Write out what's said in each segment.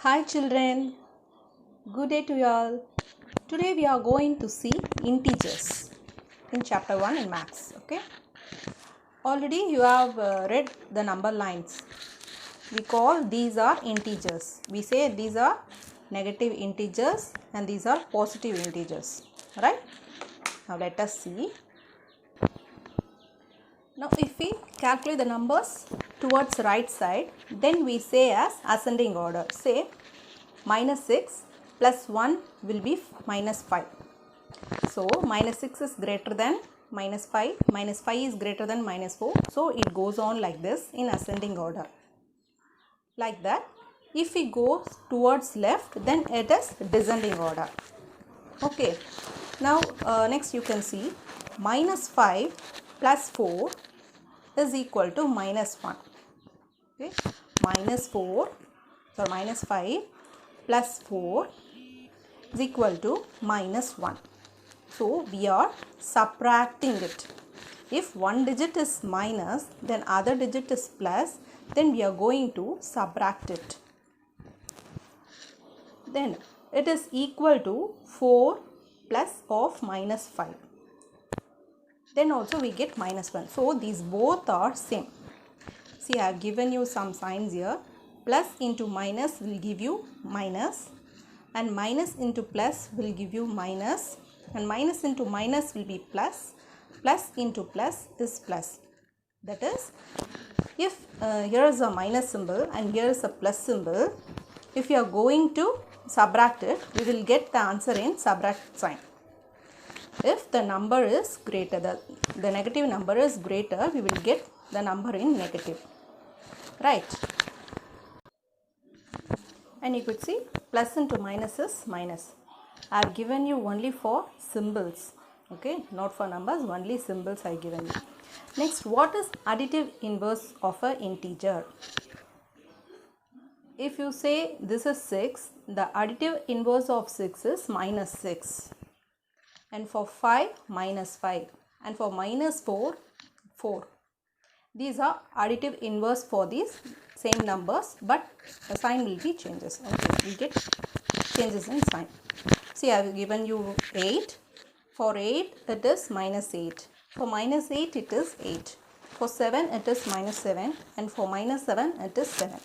Hi children, good day to you all. Today we are going to see integers in chapter 1 in maths. Okay. Already you have read the number lines. We call these are integers. We say these are negative integers and these are positive integers. Right. Now let us see. Now if we calculate the numbers towards right side, then we say as ascending order. Say minus 6 plus 1 will be minus 5. So minus 6 is greater than minus 5, minus 5 is greater than minus 4. So it goes on like this in ascending order. Like that. If we go towards left, then it is descending order. Okay. Now next you can see minus 5 plus 4 is equal to minus 1. Okay. Minus 4 or minus 5 plus 4 is equal to minus 1. So we are subtracting it. If one digit is minus, then other digit is plus, then we are going to subtract it. Then it is equal to 4 plus of minus 5. Then also we get minus 1. So these both are same. See, I have given you some signs here. Plus into minus will give you minus, and minus into plus will give you minus, and minus into minus will be plus, plus into plus is plus. That is, if here is a minus symbol and here is a plus symbol, if you are going to subtract it, we will get the answer in subtract sign. If the number is greater, the negative number is greater, we will get the number in negative. Right. And you could see plus into minus is minus. I have given you only for symbols. Okay, not for numbers, only symbols I have given you. Next, what is additive inverse of an integer? If you say this is 6, the additive inverse of 6 is minus 6. And for 5, minus 5. And for minus 4, 4. These are additive inverse for these same numbers, but the sign will be changes. Okay, we get changes in sign. See, I have given you 8. For 8, it is minus 8. For minus 8, it is 8. For 7, it is minus 7. And for minus 7, it is 7.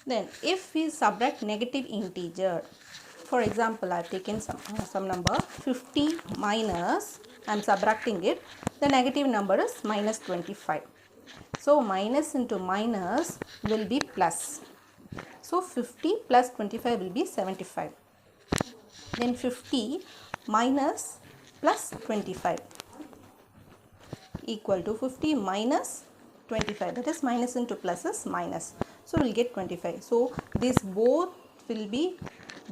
Then, if we subtract negative integer, for example, I have taken some number 50 minus, I am subtracting it, the negative number is minus 25. So minus into minus will be plus. So 50 plus 25 will be 75. Then 50 minus plus 25 equal to 50 minus 25. That is minus into plus is minus. So we will get 25. So these both will be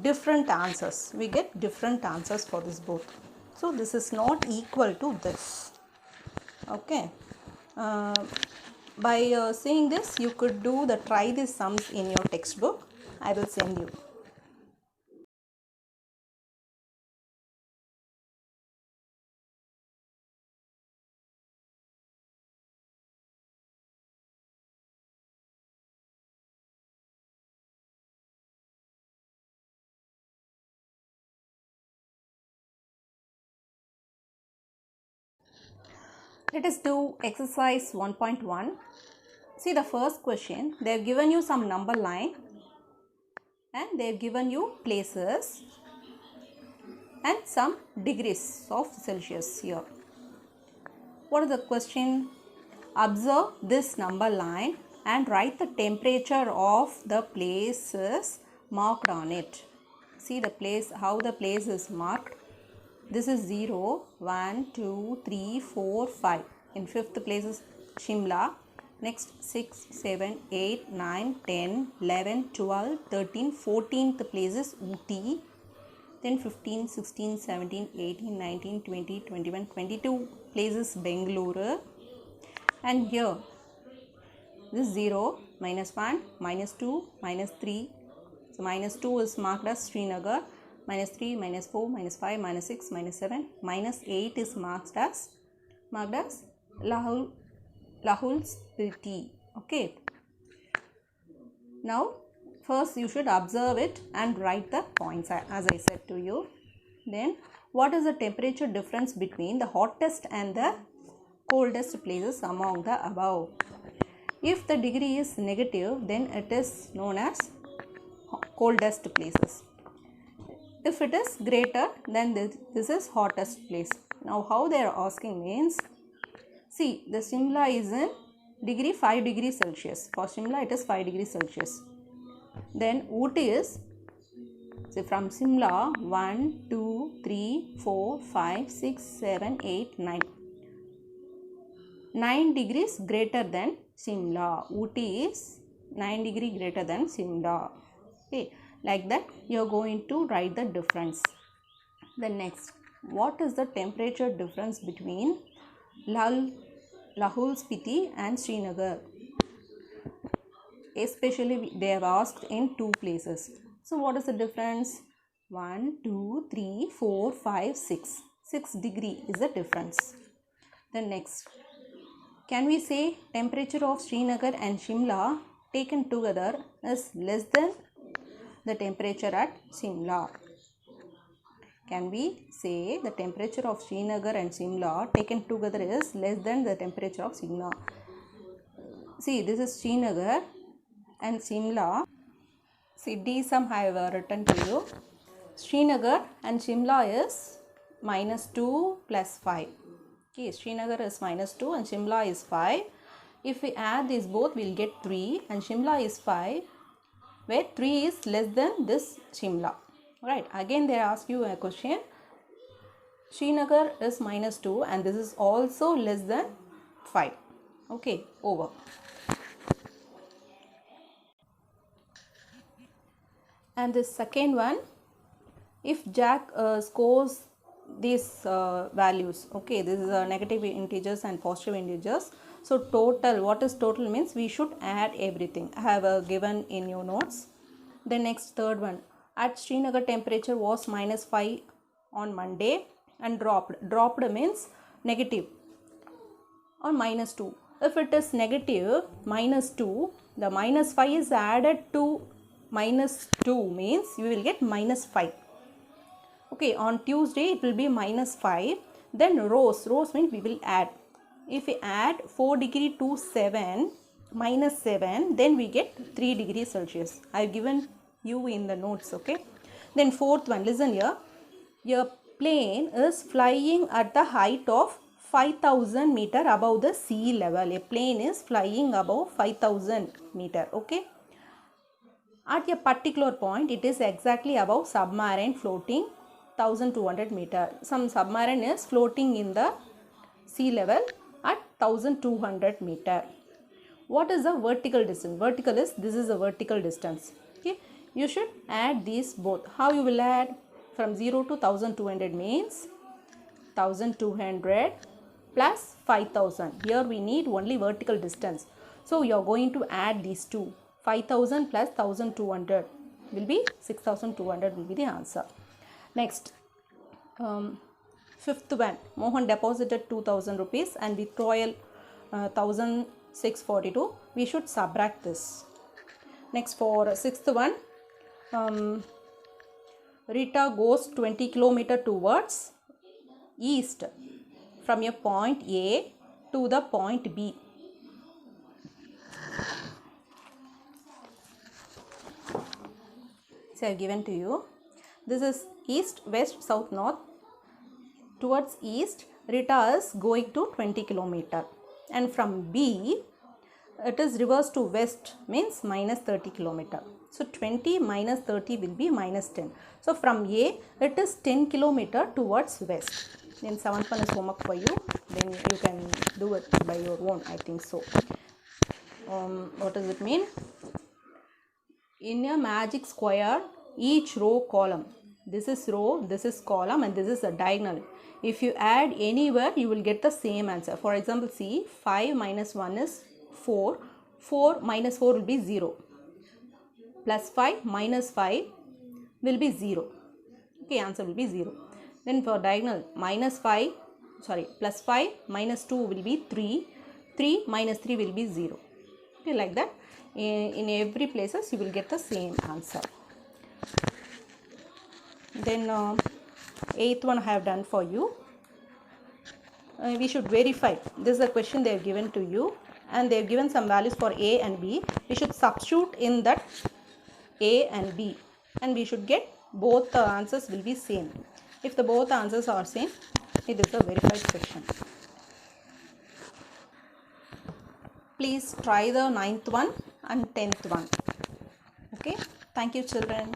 different answers. We get different answers for this both. So this is not equal to this. Okay. By seeing this, you could do the try these sums in your textbook. I will send you. Let us do exercise 1.1. See the first question. They have given you some number line and they have given you places and some degrees of Celsius here. What is the question? Observe this number line and write the temperature of the places marked on it. See the place, how the place is marked. This is 0, 1, 2, 3, 4, 5. In fifth place is Shimla. Next 6, 7, 8, 9, 10, 11, 12, 13, 14th place is Ooty. Then 15, 16, 17, 18, 19, 20, 21, 22 places Bengaluru. And here this 0, minus 1, minus 2, minus 3. So minus 2 is marked as Srinagar. Minus 3, minus 4, minus 5, minus 6, minus 7. Minus 8 is marked as Lahul Spiti. Okay. Now first you should observe it and write the points as I said to you. Then what is the temperature difference between the hottest and the coldest places among the above? If the degree is negative, then it is known as coldest places. If it is greater, then this is hottest place. Now how they are asking means, see, the Shimla is in degree 5 degrees Celsius. For Shimla it is 5 degrees Celsius. Then Ooty is, so from Shimla 1, 2, 3, 4, 5, 6, 7, 8, 9. 9 degrees greater than Shimla. Ooty is 9 degree greater than Shimla. Okay, like that you are going to write the difference. Then next, what is the temperature difference between Lahul Spiti and Srinagar? Especially they have asked in two places. So what is the difference? 1, 2, 3, 4, 5, 6. 6 degree is the difference. Then next, can we say temperature of Srinagar and Shimla taken together is less than the temperature at Shimla? Can we say the temperature of Srinagar and Shimla taken together is less than the temperature of Shimla? See, this is Srinagar and Shimla. See, D sum I have written to you. Srinagar and Shimla is -2 plus 5. Okay, Srinagar is -2 and Shimla is 5. If we add these both, we will get 3 and Shimla is 5, where 3 is less than this Shimla. Right, again they ask you a question. Srinagar is -2 and this is also less than 5. Okay, over. And the second one, if Jack scores these values, okay, this is negative integers and positive integers. So total, what is total means we should add everything. I have given in your notes. The next third one, at Srinagar temperature was -5 on Monday and dropped means negative or -2. If it is negative -2, the -5 is added to -2 means you will get -5. Okay, on Tuesday it will be -5. Then rose means we will add. If we add 4 degree to 7, -7, then we get 3 degrees Celsius. I have given you in the notes, okay. Then fourth one, listen here. Your plane is flying at the height of 5,000 meter above the sea level. A plane is flying above 5,000 meter, okay. At a particular point, it is exactly above submarine floating 1,200 meter. Some submarine is floating in the sea level at 1,200 meter. What is the vertical distance? Vertical is, this is a vertical distance. Okay, you should add these both. How you will add? From 0 to 1,200 means 1,200 plus 5,000. Here we need only vertical distance. So you are going to add these two. 5,000 plus 1,200 will be 6,200 will be the answer. Next, fifth one, Mohan deposited 2,000 rupees and withdrawal 1,642. We should subtract this. Next, for sixth one, Rita goes 20 km towards east from a point A to the point B. So I have given to you. This is east, west, south, north. Towards east, Rita is going to 20 km. And from B, it is reverse to west, means -30 km. So 20 minus 30 will be -10. So from A, it is 10 km towards west. Then 7th one is homework for you. Then you can do it by your own, I think so. What does it mean? In a magic square, each row column. This is row, this is column, and this is a diagonal. If you add anywhere, you will get the same answer. For example, see, 5 minus 1 is 4. 4 minus 4 will be 0. Plus 5 minus 5 will be 0. Okay, answer will be 0. Then for diagonal, plus 5 minus 2 will be 3. 3 minus 3 will be 0. Okay, like that in every places you will get the same answer. Then 8th one I have done for you. We should verify. This is a question they have given to you and they have given some values for A and B. We should substitute in that A and B and we should get both the answers will be same. If the both answers are same, it is a verified question. Please try the 9th one and 10th one. Okay. Thank you children.